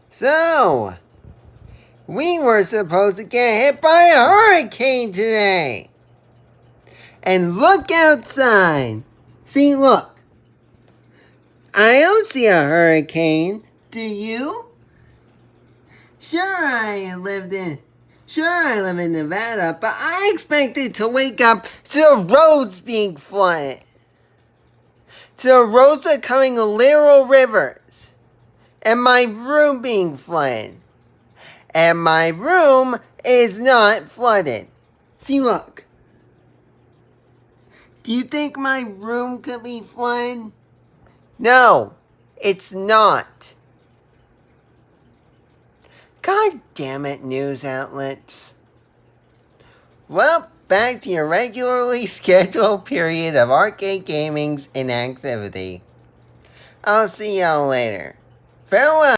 So, we were supposed to get hit by a hurricane today. And look outside. See, look. I don't see a hurricane. Do you? Sure, I live in Nevada, but I expected to wake up to the roads being flooded. To the roads becoming literal rivers. And my room being flooded. And my room is not flooded. See, look. Do you think my room could be flooded? No, it's not. God damn it, news outlets. Well, back to your regularly scheduled period of arcade gaming's inactivity. I'll see y'all later. Farewell.